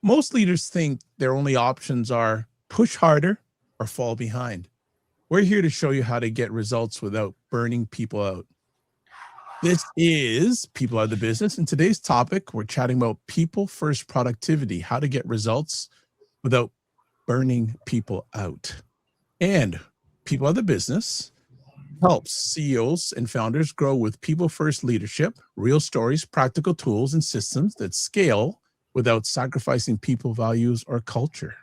Most leaders think their only options are push harder or fall behind. We're here to show you how to get results without burning people out. This is People Are the Business. In today's topic, we're chatting about people first productivity, how to get results without burning people out. And People Are the Business helps CEOs and founders grow with people first leadership, real stories, practical tools, and systems that scale without sacrificing people values or culture.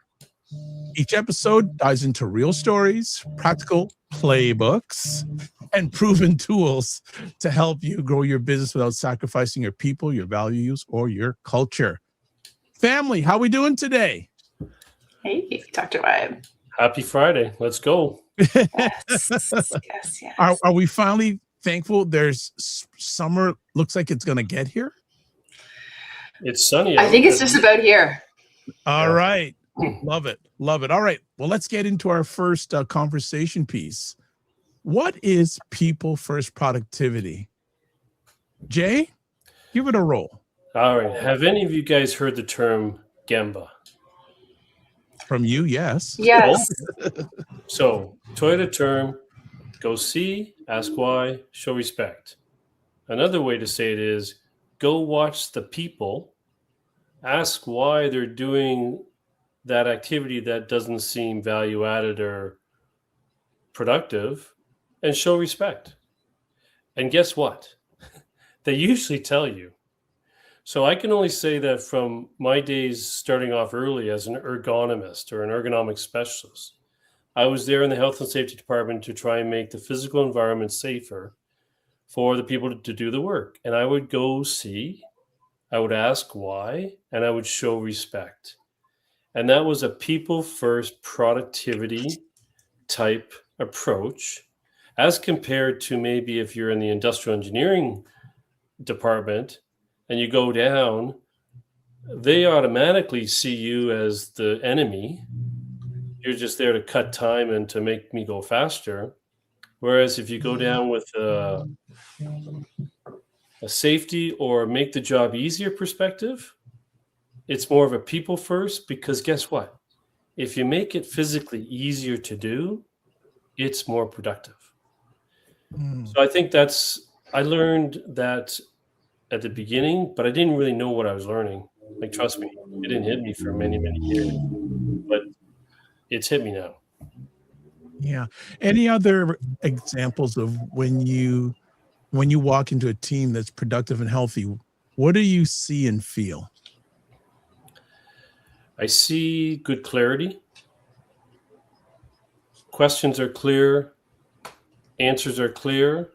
Each episode dives into real stories, practical playbooks, and proven tools to help you grow your business without sacrificing your people, your values, or your culture. Family, how we doing today? Hey, Dr. Vibe. Happy Friday. Let's go. Yes. Are we finally thankful there's summer? Looks like it's going to get here. It's sunny. I think it's just about here. All right. Love it. All right. Well, let's get into our first conversation piece. What is people first productivity? Jay, give it a roll. All right. Have any of you guys heard the term Gemba? From you, yes. Yes. So, Toyota term, go see, ask why, show respect. Another way to say it is go watch the people, ask why they're doing that activity that doesn't seem value added or productive, and show respect. And guess what? They usually tell you. So I can only say that from my days starting off early as an ergonomist or an ergonomic specialist, I was there in the health and safety department to try and make the physical environment safer for the people to do the work. And I would go see, I would ask why, and I would show respect. And that was a people first productivity type approach, as compared to maybe if you're in the industrial engineering department and you go down, they automatically see you as the enemy. You're just there to cut time and to make me go faster. Whereas if you go down with a safety or make the job easier perspective, it's more of a people first, because guess what? If you make it physically easier to do, it's more productive. So I think I learned that at the beginning, but I didn't really know what I was learning. Like, trust me, it didn't hit me for many, many years, but it's hit me now. Yeah. Any other examples of when you walk into a team that's productive and healthy, what do you see and feel? I see good clarity. Questions are clear. Answers are clear.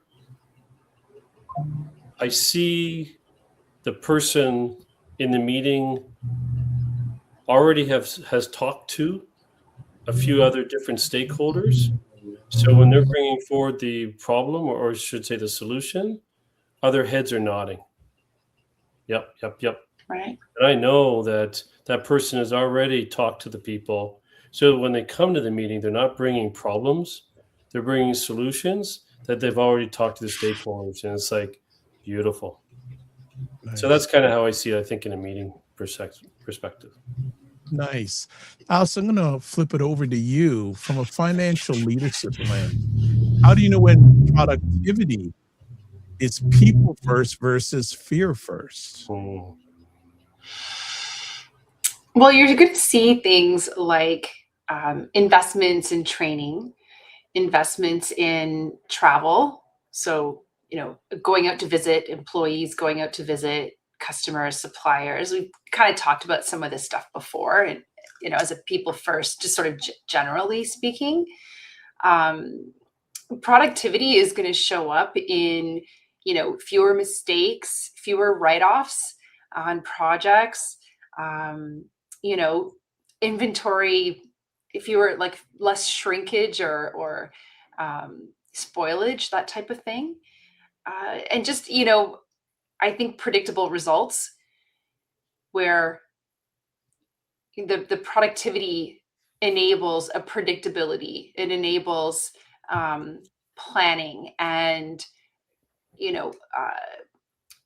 I see the person in the meeting already has talked to a few other different stakeholders. So when they're bringing forward the problem, or I should say the solution, other heads are nodding. Yep. Right. And I know that person has already talked to the people. So when they come to the meeting, they're not bringing problems. They're bringing solutions that they've already talked to the stakeholders. And it's like, beautiful. Nice. So that's kind of how I see it, I think, in a meeting perspective. Nice. Allison, I'm going to flip it over to you from a financial leadership lens. How do you know when productivity is people first versus fear first? Well, you're going to see things like investments in training, investments in travel. So, going out to visit employees, going out to visit customers, suppliers. We've kind of talked about some of this stuff before, and as a people first, just sort of generally speaking, productivity is going to show up in fewer mistakes, fewer write-offs on projects, inventory, if you were like less shrinkage or spoilage, that type of thing, and just I think predictable results, where the productivity enables a predictability. It enables planning, and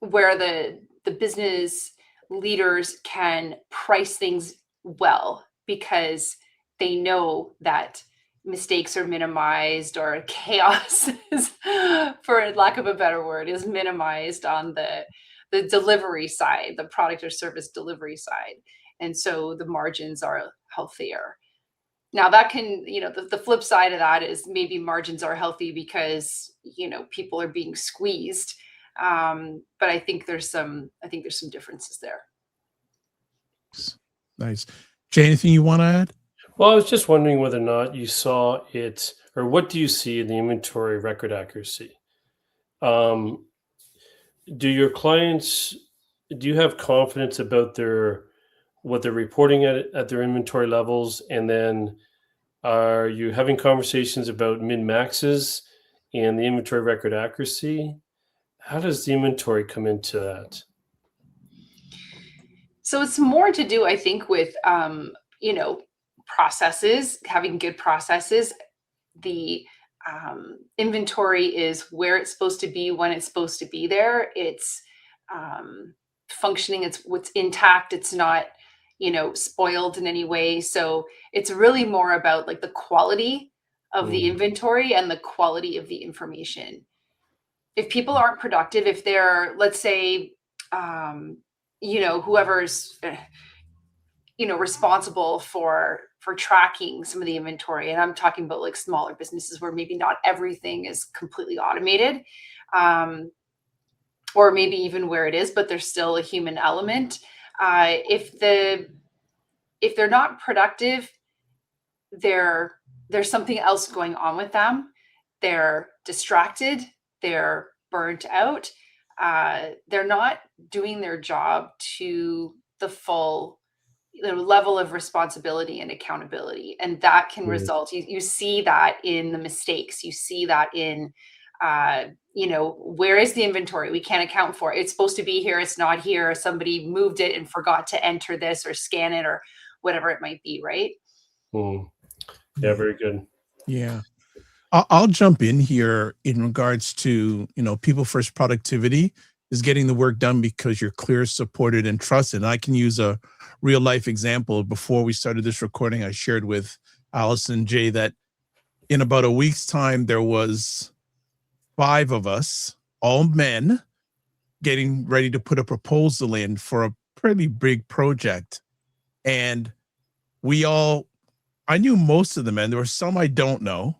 where the business leaders can price things well because they know that mistakes are minimized, or chaos is, for lack of a better word, is minimized on the delivery side, the product or service delivery side. And so the margins are healthier. Now that can, the flip side of that is maybe margins are healthy because, people are being squeezed. But I think there's some differences there. Nice. Jay, anything you want to add? Well, I was just wondering whether or not you saw it, or what do you see in the inventory record accuracy? Do your clients, do you have confidence about what they're reporting at their inventory levels? And then are you having conversations about min-maxes and the inventory record accuracy? How does the inventory come into that? So it's more to do, I think, with, processes, having good processes. The inventory is where it's supposed to be, when it's supposed to be there. It's functioning, it's what's intact. It's not, spoiled in any way. So it's really more about like the quality of the inventory and the quality of the information. If people aren't productive, if they're, let's say, whoever's, responsible for tracking some of the inventory, and I'm talking about like smaller businesses where maybe not everything is completely automated, or maybe even where it is, but there's still a human element. If they're not productive, there's something else going on with them. They're distracted. They're burnt out. They're not doing their job to the full level of responsibility and accountability. And that can result, you see that in the mistakes. You see that in, where is the inventory? We can't account for it. It's supposed to be here. It's not here. Somebody moved it and forgot to enter this or scan it or whatever it might be, right? Yeah, very good. Yeah. I'll jump in here in regards to, people first productivity is getting the work done because you're clear, supported, and trusted. And I can use a real life example. Before we started this recording, I shared with Allison, Jay, that in about a week's time, there was 5 of us, all men, getting ready to put a proposal in for a pretty big project. And I knew most of the men. There were some I don't know,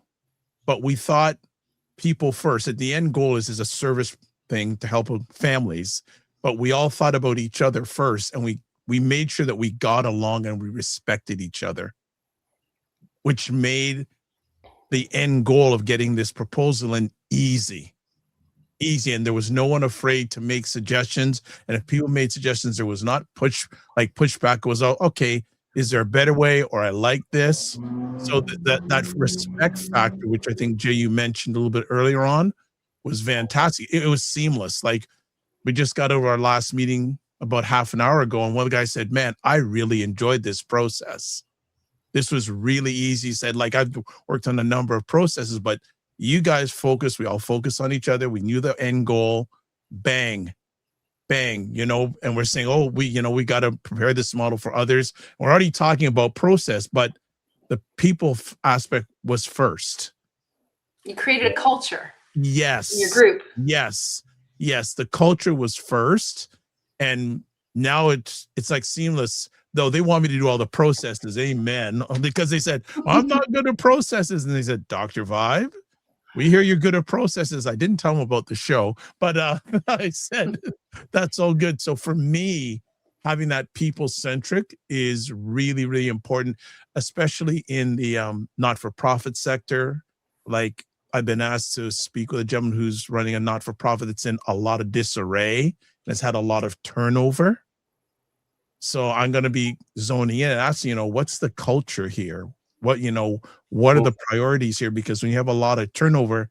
but we thought people first. At the end goal is a service thing to help families, but we all thought about each other first, and we made sure that we got along and we respected each other, which made the end goal of getting this proposal in easy. And there was no one afraid to make suggestions. And if people made suggestions, there was not pushback. It was all, okay, is there a better way? Or I like this. So that respect factor, which I think, Jay, you mentioned a little bit earlier on, was fantastic. It was seamless. Like, we just got over our last meeting about half an hour ago, and one guy said, man, I really enjoyed this process. This was really easy. He said, like, I've worked on a number of processes, but you guys focus. We all focus on each other. We knew the end goal. Bang, bang, and we're saying, oh, we got to prepare this model for others. We're already talking about process, but the people aspect was first. You created a culture. Yes. In your group. Yes. The culture was first. And now it's like seamless, though they want me to do all the processes. Amen. Because they said, well, I'm not good at processes. And they said, Dr. Vibe, we hear you're good at processes. I didn't tell them about the show, but I said, that's all good. So for me, having that people-centric is really, really important, especially in the not-for-profit sector. Like, I've been asked to speak with a gentleman who's running a not-for-profit that's in a lot of disarray and has had a lot of turnover. So I'm going to be zoning in and asking, what's the culture here? What are the priorities here? Because when you have a lot of turnover,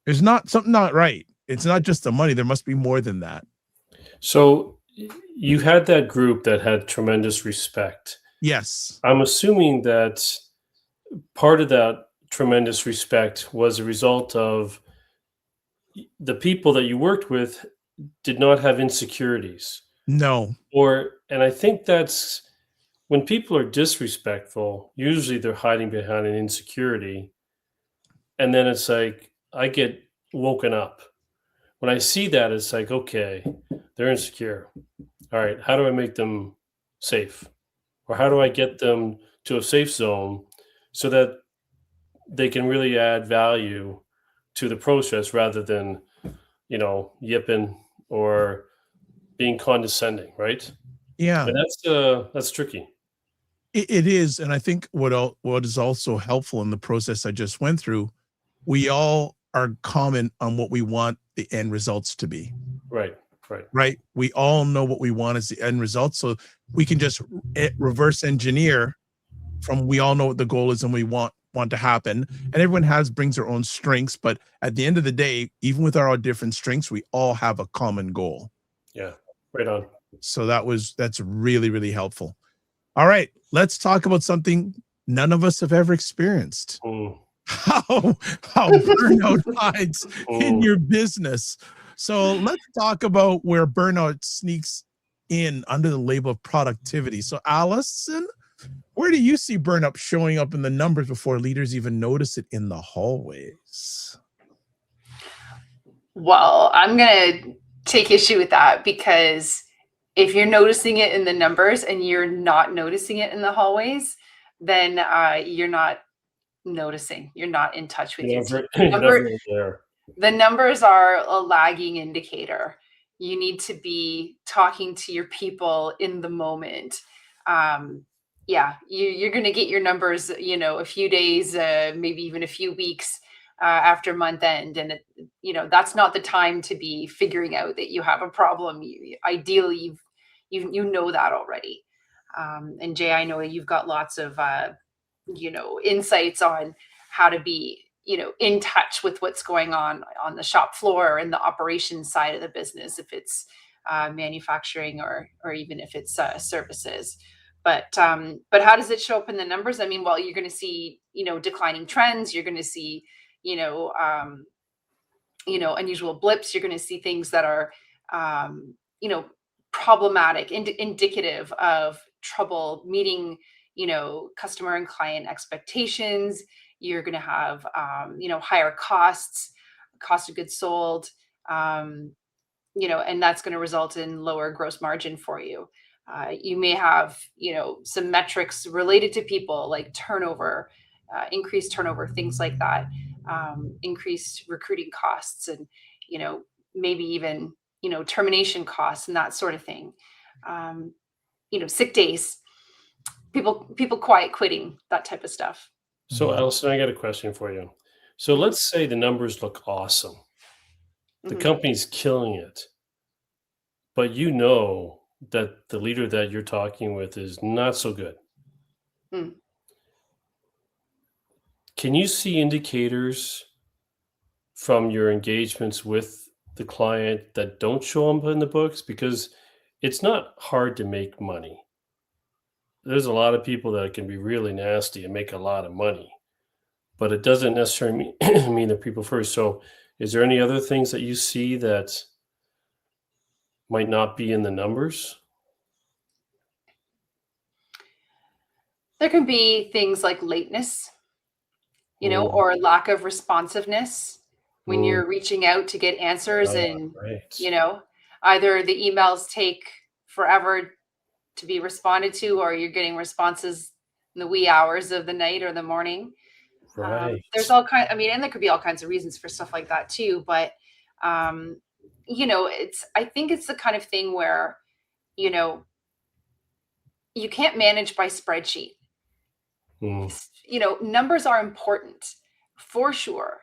there's something not right. It's not just the money. There must be more than that. So you had that group that had tremendous respect. Yes. I'm assuming that part of that tremendous respect was a result of the people that you worked with did not have insecurities. No. And I think that's when people are disrespectful, usually they're hiding behind an insecurity. And then it's like, I get woken up. When I see that, it's like, okay, they're insecure. All right, how do I make them safe? Or how do I get them to a safe zone so that they can really add value to the process rather than, yipping or being condescending, right? Yeah. And that's tricky. It is, and I think what is also helpful in the process I just went through, we all are common on what we want the end results to be, Right, right. right? We all know what we want as the end result, so we can just reverse engineer from we all know what the goal is and we want to happen. And everyone brings their own strengths, but at the end of the day, even with our different strengths, we all have a common goal. Yeah, right on. So that's really, really helpful. All right, let's talk about something none of us have ever experienced. Mm, How burnout hides in mm. your business. So let's talk about where burnout sneaks in under the label of productivity. So Allison, where do you see burnout showing up in the numbers before leaders even notice it in the hallways? Well, I'm going to take issue with that, because if you're noticing it in the numbers and you're not noticing it in the hallways, then you're not noticing. You're not in touch with your team. You're never there. The numbers are a lagging indicator. You need to be talking to your people in the moment. You're going to get your numbers, a few days, maybe even a few weeks after month end. And, that's not the time to be figuring out that you have a problem. Ideally, you know that already. And Jay, I know you've got lots of, insights on how to be, in touch with what's going on the shop floor and the operations side of the business, if it's manufacturing or even if it's services. But how does it show up in the numbers? I mean, well, you're going to see, declining trends. You're going to see, unusual blips. You're going to see things that are, problematic, indicative of trouble meeting, customer and client expectations. You're going to have, higher cost of goods sold, and that's going to result in lower gross margin for you. You may have, some metrics related to people like turnover, increased turnover, things like that, increased recruiting costs, and, maybe even, termination costs and that sort of thing. Sick days, people quiet quitting, that type of stuff. So, Allison, I got a question for you. So let's say the numbers look awesome. The company's killing it, but you know that the leader that you're talking with is not so good. Mm. Can you see indicators from your engagements with the client that don't show up in the books? Because it's not hard to make money. There's a lot of people that can be really nasty and make a lot of money, but it doesn't necessarily mean they're people first. So is there any other things that you see that might not be in the numbers? There can be things like lateness, or lack of responsiveness when you're reaching out to get answers, and, right. Either the emails take forever to be responded to, or you're getting responses in the wee hours of the night or the morning. Right. There's all kind. I mean, and there could be all kinds of reasons for stuff like that too. But I think it's the kind of thing where, you can't manage by spreadsheet. Numbers are important for sure.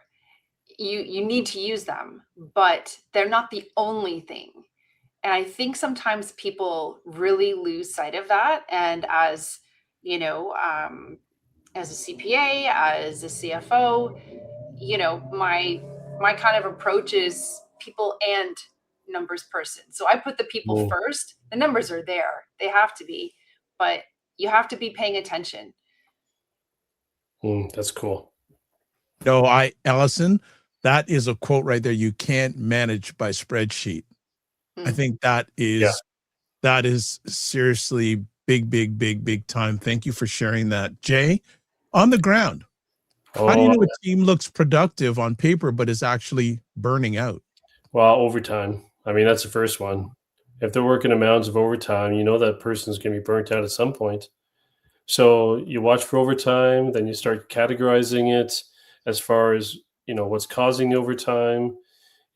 You need to use them, but they're not the only thing. And I think sometimes people really lose sight of that. And as as a CPA, as a CFO, my kind of approach is people and numbers person. So I put the people first. The numbers are there; they have to be, but you have to be paying attention. That's cool. No, Allison, that is a quote right there. You can't manage by spreadsheet. I think that is That is seriously big time. Thank you for sharing that. Jay, on the ground, how do you Oh, know a team looks productive on paper but is actually burning out? well, overtime. I mean, that's the first one. If they're working amounts of overtime, you know that person's going to be burnt out at some point. So you watch for overtime, then you start categorizing it as far as, what's causing the overtime.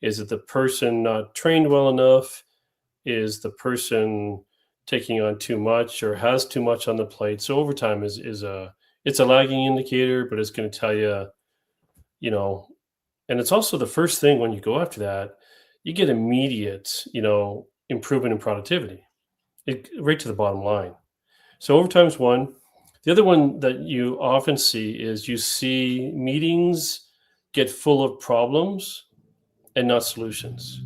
Is it the person not trained well enough? Is the person taking on too much or has too much on the plate? So overtime is it's a lagging indicator, but it's going to tell you, you know, and it's also the first thing when you go after that, you get immediate, improvement in productivity, right to the bottom line. So overtime's one. The other one that you often see is you see meetings get full of problems and not solutions.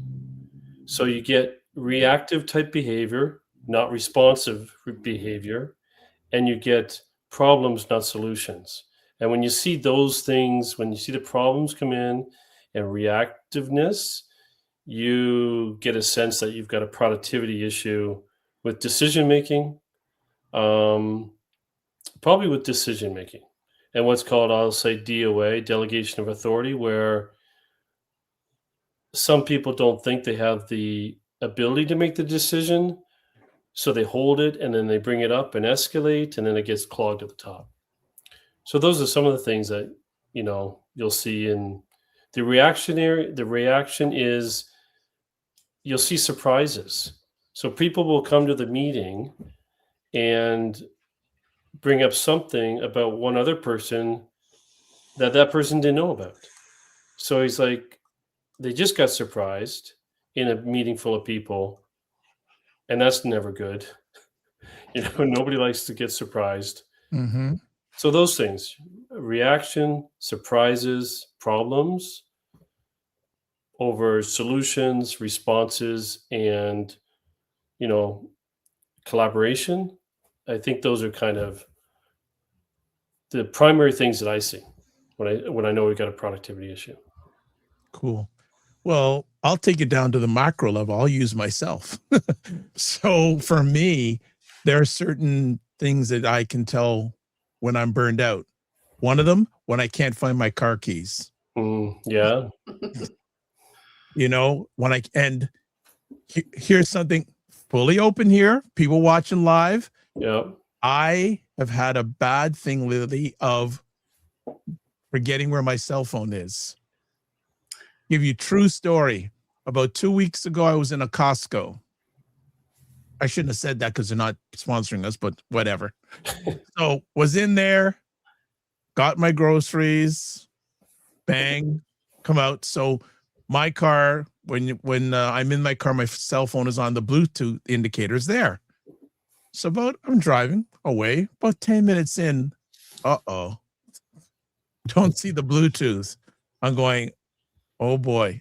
So you get reactive type behavior, not responsive behavior, and you get problems, not solutions. And when you see those things, when you see the problems come in and reactiveness, you get a sense that you've got a productivity issue with decision making, um, probably with decision making, and what's called, I'll say, DOA, delegation of authority, where some people don't think they have the ability to make the decision. So they hold it and then they bring it up and escalate, and then it gets clogged at the top. So those are some of the things that, you'll see in the reactionary. The reaction is you'll see surprises. So people will come to the meeting and bring up something about one other person that person didn't know about. So he's like, they just got surprised in a meeting full of people, and that's never good. Nobody likes to get surprised. Mm-hmm. So those things, reaction, surprises, problems over solutions, responses, and, collaboration. I think those are kind of the primary things that I see when I know we've got a productivity issue. Cool. Well, I'll take it down to the macro level. I'll use myself. So for me, there are certain things that I can tell when I'm burned out. One of them, when I can't find my car keys. Yeah. Here's something fully open here. People watching live. Yeah. I have had a bad thing lately of forgetting where my cell phone is. Give you true story. About 2 weeks ago, I was in a Costco. I shouldn't have said that because they're not sponsoring us, but whatever. So was in there, got my groceries, bang, come out. So my car, when I'm in my car, my cell phone is on, the Bluetooth indicators there. So I'm driving away, about 10 minutes in, don't see the Bluetooth. I'm going, oh boy.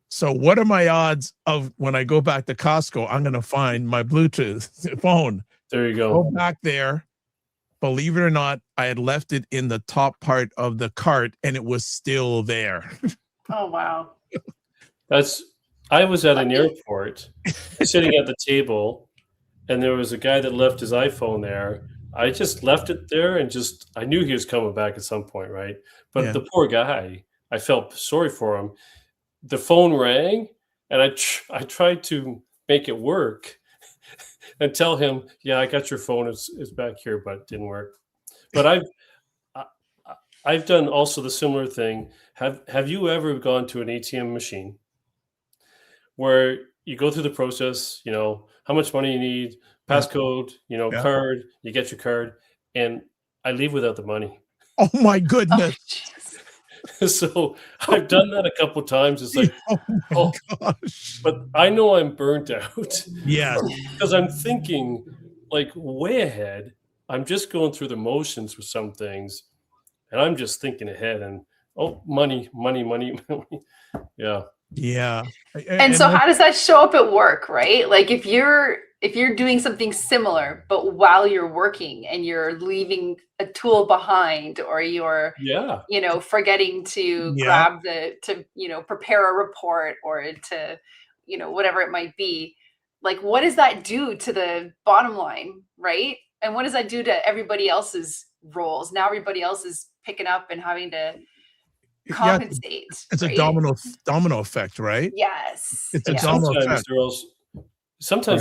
So what are my odds of when I go back to Costco, I'm going to find my Bluetooth phone? There you go. Go back there. Believe it or not, I had left it in the top part of the cart and it was still there. Oh, wow. I was at an airport sitting at the table, and there was a guy that left his iPhone there. I just left it there and I knew he was coming back at some point, right? But Yeah. the poor guy, I felt sorry for him. The phone rang, and I tried to make it work and tell him, yeah, I got your phone. It's back here, but it didn't work. But I've done also the similar thing. Have you ever gone to an ATM machine where you go through the process, how much money you need, passcode, Yeah. card, you get your card, and I leave without the money. Oh my goodness. So I've done that a couple of times. It's like, oh my gosh. But I know I'm burnt out. Yes. Because I'm thinking like way ahead. I'm just going through the motions with some things, and I'm just thinking ahead and money. Yeah. Yeah. And so how does that show up at work, right? Like if you're doing something similar, but while you're working and you're leaving a tool behind, or you're, forgetting to prepare a report, or to, whatever it might be, Like, what does that do to the bottom line, right? And what does that do to everybody else's roles? Now everybody else is picking up and having to Yeah, compensate, it's a right? domino effect, right? Yes. It's a And Yes. domino sometimes effect,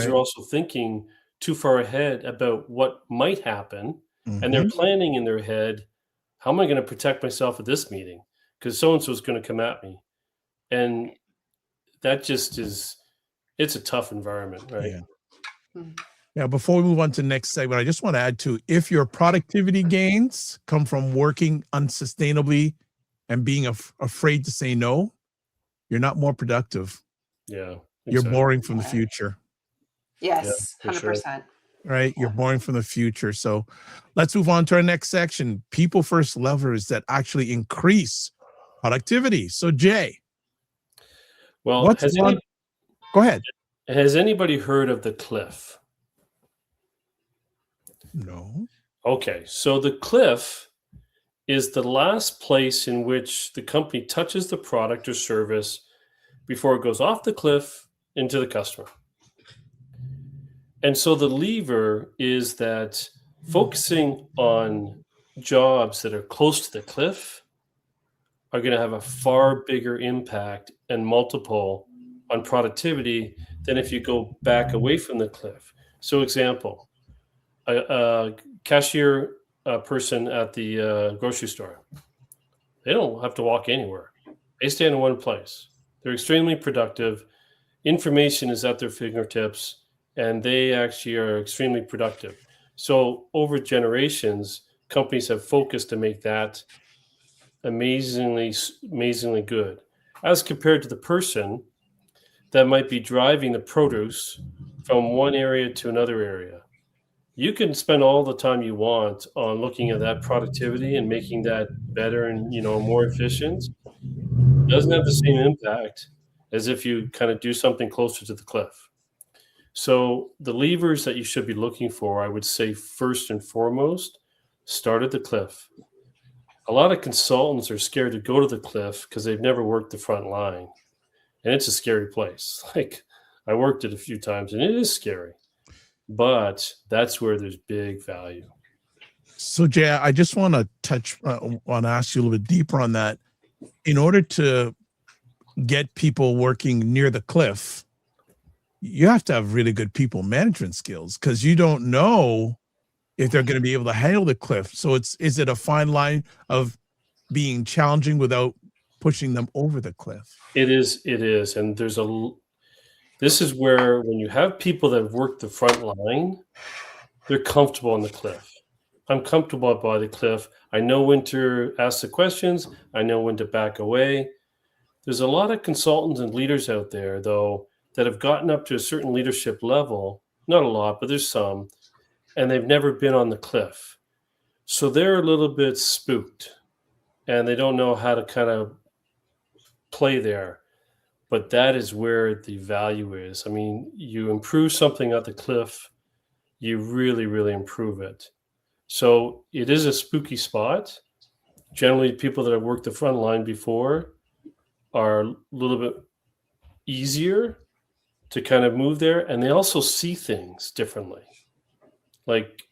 they're right? also thinking too far ahead about what might happen, and they're Mhm. planning in their head, how am I going to protect myself at this meeting? Because so and so is going to come at me, and that just is it's a tough environment, right? Yeah. Mhm. Now, before we move on to the next segment, I just want to add to, if your productivity gains come from working unsustainably and being afraid to say no, you're not more productive. Yeah, You're exactly. boring from the Yeah. future, Yeah, Yes, for sure. 100%. right? You're Yeah. boring from the future. So let's move on to our next section, people first levers that actually increase productivity. So Jay, Well, what's one? Go ahead. has anybody heard of the cliff? No. Okay, so the cliff is the last place in which the company touches the product or service before it goes off the cliff into the customer. And so the lever is that focusing on jobs that are close to the cliff are going to have a far bigger impact and multiple on productivity than if you go back away from the cliff. So, example, a cashier person at the grocery store, they don't have to walk anywhere. They stand in one place. They're extremely productive. Information is at their fingertips, and they actually are extremely productive. So over generations, companies have focused to make that amazingly good, as compared to the person that might be driving the produce from one area to another area. You can spend all the time you want on looking at that productivity and making that better and more efficient. Doesn't have the same impact as if you kind of do something closer to the cliff. So the levers that you should be looking for, I would say first and foremost, start at the cliff. A lot of consultants are scared to go to the cliff because they've never worked the front line, and it's a scary place. Like, I worked it a few times, and it is scary, but that's where there's big value. So Jay, I just want to want to ask you a little bit deeper on that. In order to get people working near the cliff, you have to have really good people management skills, because you don't know if they're going to be able to handle the cliff. So is it a fine line of being challenging without pushing them over the cliff? It is, and this is where when you have people that have worked the front line, they're comfortable on the cliff. I'm comfortable by the cliff. I know when to ask the questions. I know when to back away. There's a lot of consultants and leaders out there, though, that have gotten up to a certain leadership level. Not a lot, but there's some, and they've never been on the cliff. So they're a little bit spooked, and they don't know how to kind of play there. But that is where the value is. I mean, you improve something at the cliff, you really, really improve it. So it is a spooky spot. Generally, people that have worked the front line before are a little bit easier to kind of move there, and they also see things differently. Like,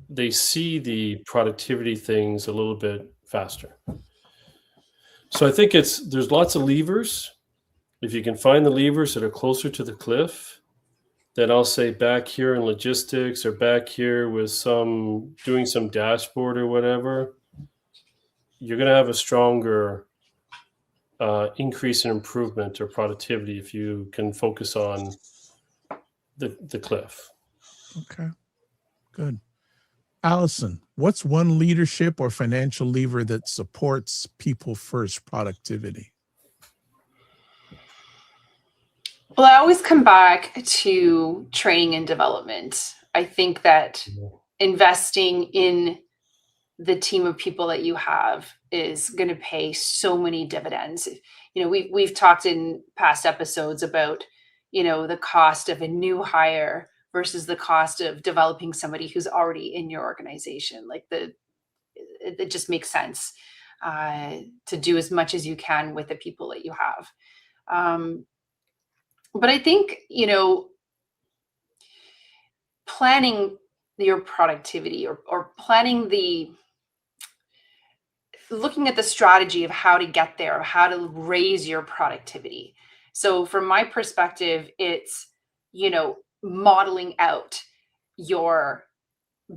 they see the productivity things a little bit faster. So I think there's lots of levers. If you can find the levers that are closer to the cliff, then I'll say back here in logistics or back here with doing some dashboard or whatever, you're going to have a stronger increase in improvement or productivity if you can focus on the cliff. Okay, good. Allison, what's one leadership or financial lever that supports people first productivity? Well, I always come back to training and development. I think that investing in the team of people that you have is going to pay so many dividends. We've talked in past episodes about, the cost of a new hire versus the cost of developing somebody who's already in your organization. Like, it just makes sense to do as much as you can with the people that you have. But I think, planning your productivity, or planning looking at the strategy of how to get there, how to raise your productivity. So from my perspective, it's, modeling out your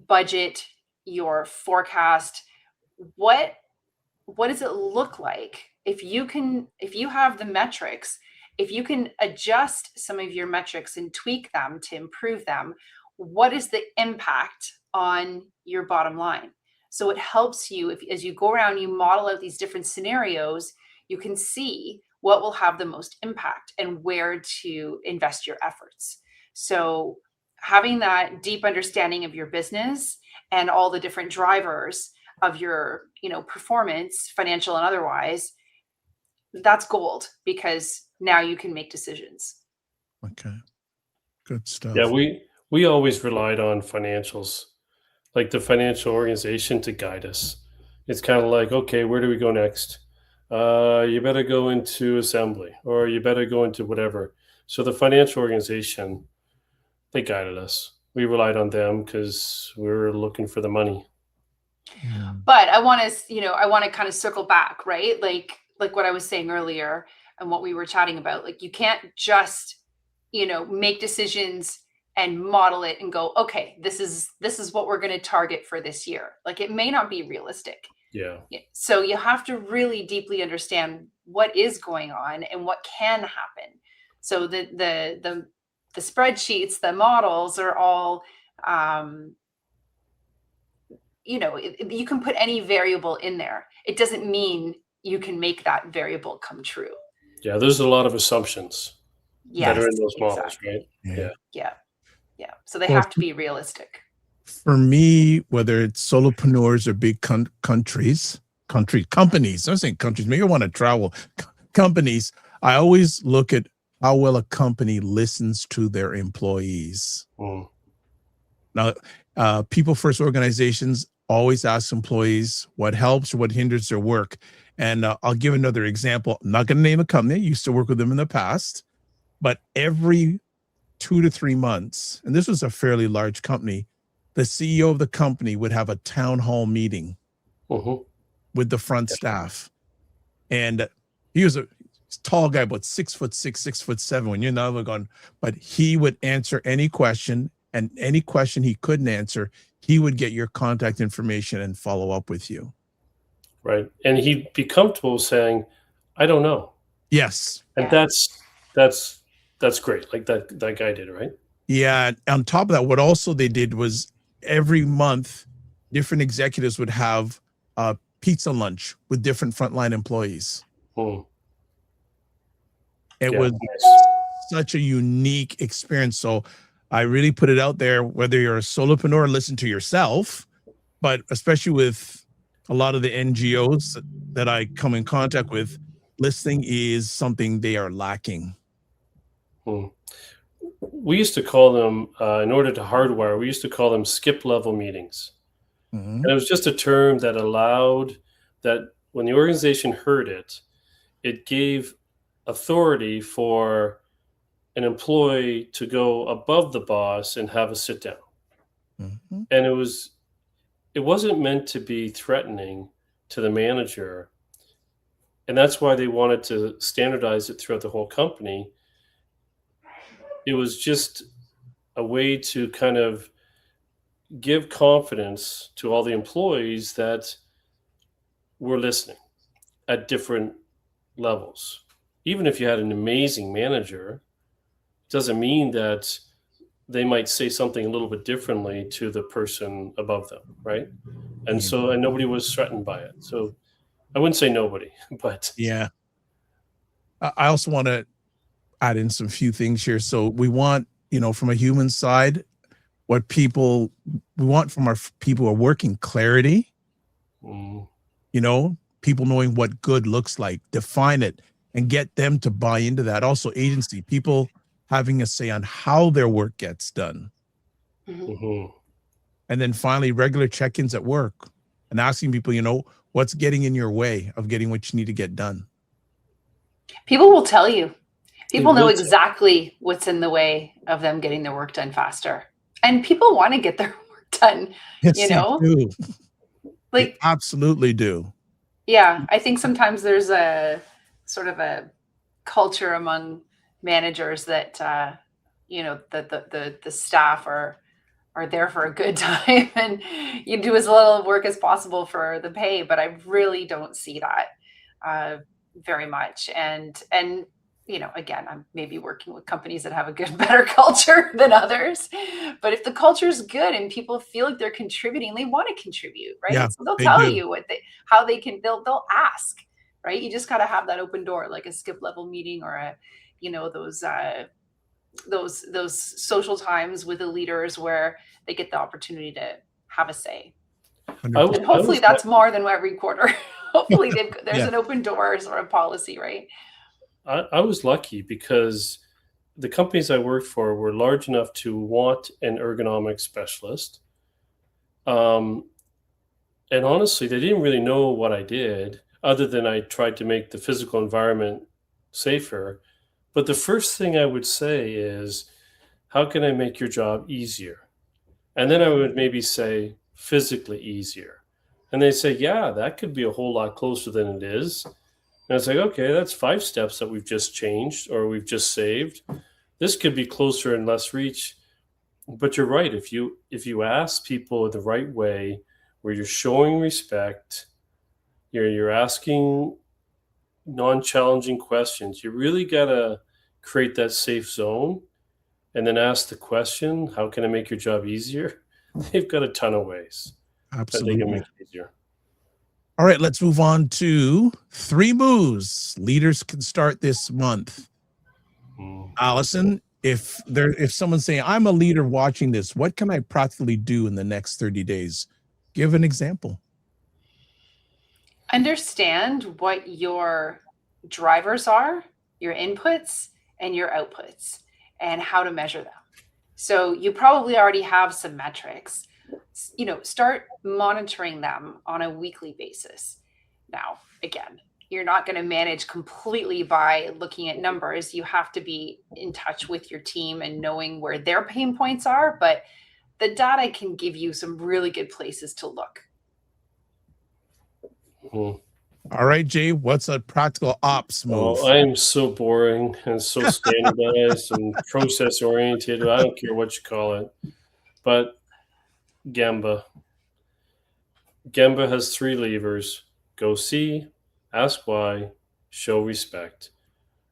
budget, your forecast. What does it look like if you have the metrics, if you can adjust some of your metrics and tweak them to improve them? What is the impact on your bottom line? So it helps you, as you go around, you model out these different scenarios, you can see what will have the most impact and where to invest your efforts. So having that deep understanding of your business and all the different drivers of your, performance, financial and otherwise, that's gold, because now you can make decisions. Okay. Good stuff. Yeah, we always relied on financials, like the financial organization, to guide us. It's kind of like, okay, where do we go next? You better go into assembly, or you better go into whatever. So the financial organization, they guided us. We relied on them because we were looking for the money. But I want to kind of circle back, right? Like what I was saying earlier and what we were chatting about. Like, you can't just, make decisions and model it and go, okay, this is what we're going to target for this year. Like, it may not be realistic. Yeah. So you have to really deeply understand what is going on and what can happen. So the spreadsheets, the models are all, you can put any variable in there. It doesn't mean you can make that variable come true. Yeah, there's a lot of assumptions that are in those models, exactly. right? Yeah. So they have to be realistic. For me, whether it's solopreneurs or big companies, I'm saying countries, maybe I want to travel, companies, I always look at how well a company listens to their employees. Now, people first organizations always ask employees what helps or what hinders their work. And I'll give another example. I'm not going to name a company. I used to work with them in the past, but every 2 to 3 months, and this was a fairly large company, the CEO of the company would have a town hall meeting with the front staff. And he was a tall guy, about 6'6", 6'7", when you're not going, but he would answer any question, and any question he couldn't answer, he would get your contact information and follow up with you. Right. And he'd be comfortable saying, I don't know. Yes. And that's great. Like that guy did, right? Yeah. On top of that, what also they did was every month, different executives would have a pizza lunch with different frontline employees. It was such a unique experience. So I really put it out there, whether you're a solopreneur, listen to yourself, but especially with a lot of the NGOs that I come in contact with, listening is something they are lacking. We used to call them, in order to hardwire, we used to call them skip level meetings. And it was just a term that allowed that when the organization heard it, it gave authority for an employee to go above the boss and have a sit down. And it wasn't meant to be threatening to the manager. And that's why they wanted to standardize it throughout the whole company. It was just a way to kind of give confidence to all the employees that we're listening at different levels. Even if you had an amazing manager, it doesn't mean that they might say something a little bit differently to the person above them, right? And so, and nobody was threatened by it. So I wouldn't say nobody, but yeah. I also want to add in some few things here. So we want, from a human side, what we want from our people who are working, clarity, people knowing what good looks like, define it, and get them to buy into that. Also agency, people having a say on how their work gets done. And then finally, regular check-ins at work and asking people, what's getting in your way of getting what you need to get done. People will tell you. People know exactly what's in the way of them getting their work done faster. And people want to get their work done, Yes, you they know? do. They Like, absolutely do. yeah, I think sometimes there's a sort of a culture among managers that the staff are there for a good time and you do as little work as possible for the pay, but I really don't see that uh, very much. And again, I'm maybe working with companies that have a good, better culture than others. But if the culture is good and people feel like they're contributing, they want to contribute, Yeah, right? So they'll they tell do. you how they can. They'll ask, right? You just got to have that open door, like a skip level meeting or those social times with the leaders where they get the opportunity to have a say. I, 100%. w- And I hopefully was that's more than every quarter. Hopefully there's Yeah. an open doors or a policy, right? I was lucky because the companies I worked for were large enough to want an ergonomic specialist. Um, and honestly, they didn't really know what I did, other than I tried to make the physical environment safer. But the first thing I would say is, how can I make your job easier? And then I would maybe say physically easier. And they say, yeah, that could be a whole lot closer than it is. And it's like, okay, that's 5 steps that we've just changed or we've just saved. This could be closer and less reach. But you're right. If you ask people the right way, where you're showing respect, you're asking non-challenging questions, you really gotta create that safe zone and then ask the question, how can I make your job easier? They've got a ton of ways that they can Absolutely. make it easier. All right, let's move on to 3 moves leaders can start this month. Mm. Allison, if someone's saying, I'm a leader watching this, what can I practically do in the next 30 days? Give an example. Understand what your drivers are, your inputs and your outputs, and how to measure them. So you probably already have some metrics. Start monitoring them on a weekly basis. Now, again, you're not going to manage completely by looking at numbers. You have to be in touch with your team and knowing where their pain points are, but the data can give you some really good places to look. Mm. All right, Jay, what's a practical ops move? Oh, I am so boring and so standardized and process oriented. I don't care what you call it. But Gemba. Gemba has 3 levers: go see, ask why, show respect.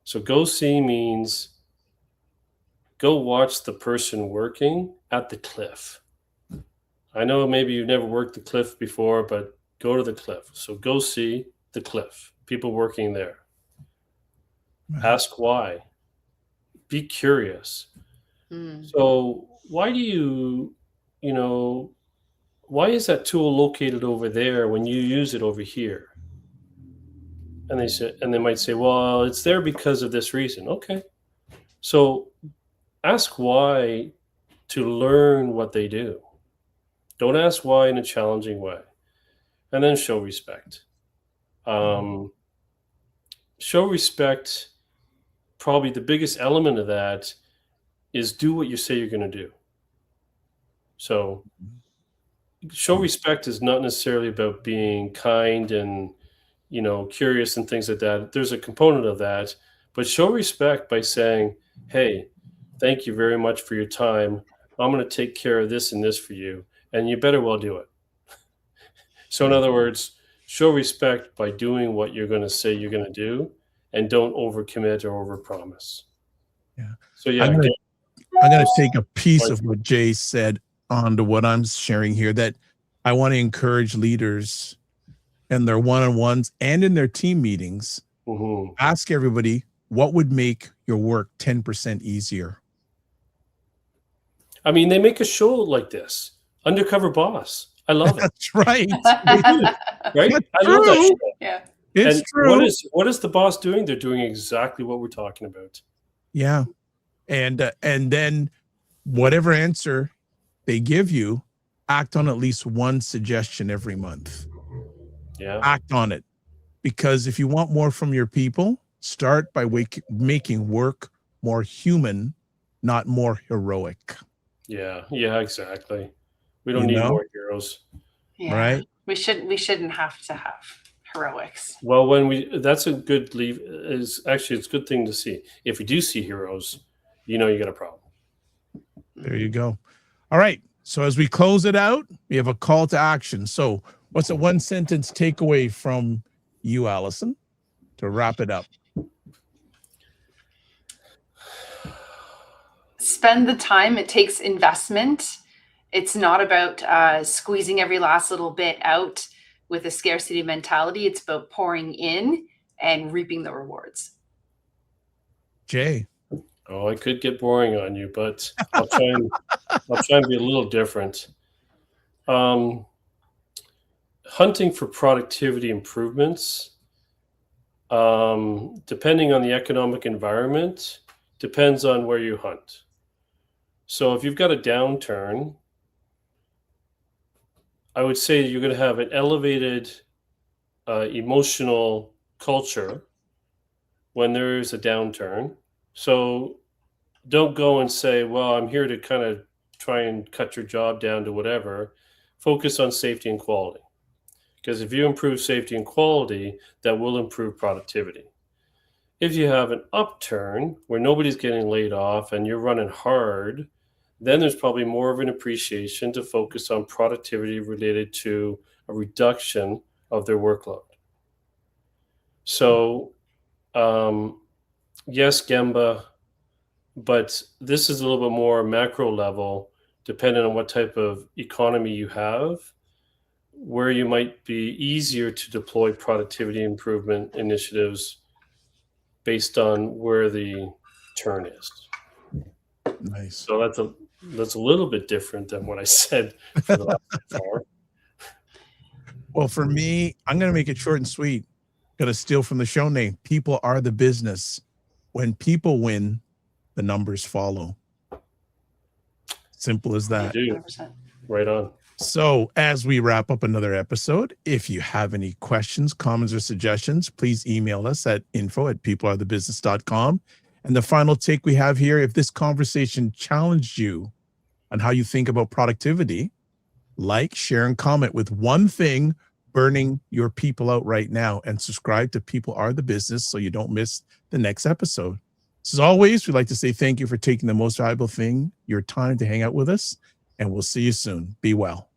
So go see means go watch the person working at the cliff. I know maybe you've never worked the cliff before, but go to the cliff. So go see the cliff, people working there. Ask why. Be curious. Mm. So why why is that tool located over there when you use it over here? And they might say, well, it's there because of this reason. Okay. So ask why to learn what they do. Don't ask why in a challenging way. And then show respect. Show respect, probably the biggest element of that is do what you say you're going to do. So show respect is not necessarily about being kind and curious and things like that. There's a component of that, but show respect by saying, hey, thank you very much for your time. I'm going to take care of this and this for you, and you better well do it. So in other words, show respect by doing what you're going to say you're going to do, and don't overcommit or overpromise. Yeah. So yeah, I'm going to take a piece of what Jay said onto what I'm sharing here, that I want to encourage leaders in their one-on-ones and in their team meetings. Mm-hmm. Ask everybody, what would make your work 10% easier? I mean, they make a show like this, Undercover Boss. I love it. That's right. Right? That's I love that true. show. Yeah. It's And true. what is the boss doing? They're doing exactly what we're talking about. Yeah. And then whatever answer they give you, act on at least one suggestion every month. Yeah. Act on it. Because if you want more from your people, start by making work more human, not more heroic. Yeah, exactly. We don't You need know? more heroes. Yeah. Right? We shouldn't have to have heroics. Well, that's a good leave. Is actually it's a good thing to see. If we do see heroes, you know you got a problem. There you go. All right. So as we close it out, we have a call to action. So what's a one sentence takeaway from you, Allison, to wrap it up? Spend the time. It takes investment. It's not about squeezing every last little bit out with a scarcity mentality. It's about pouring in and reaping the rewards. Jay. Oh, I could get boring on you, but I'll try and be a little different. Hunting for productivity improvements, depending on the economic environment, depends on where you hunt. So if you've got a downturn, I would say you're going to have an elevated emotional culture when there is a downturn. So don't go and say, well, I'm here to kind of try and cut your job down to whatever. Focus on safety and quality. Because if you improve safety and quality, that will improve productivity. If you have an upturn where nobody's getting laid off and you're running hard, then there's probably more of an appreciation to focus on productivity related to a reduction of their workload. So, yes, Gemba, but this is a little bit more macro level, depending on what type of economy you have, where you might be easier to deploy productivity improvement initiatives based on where the turn is. Nice. So that's a little bit different than what I said for the last hour. Well, for me, I'm going to make it short and sweet. Going to steal from the show name. People are the business. When people win, the numbers follow. Simple as that. You do. 100%. Right on. So as we wrap up another episode, if you have any questions, comments, or suggestions, please email us at info@peoplearethebusiness.com. And the final take we have here, if this conversation challenged you on how you think about productivity, like, share, and comment with one thing burning your people out right now, and subscribe to People Are the Business so you don't miss the next episode. As always, we'd like to say thank you for taking the most valuable thing, your time, to hang out with us, and we'll see you soon. Be well.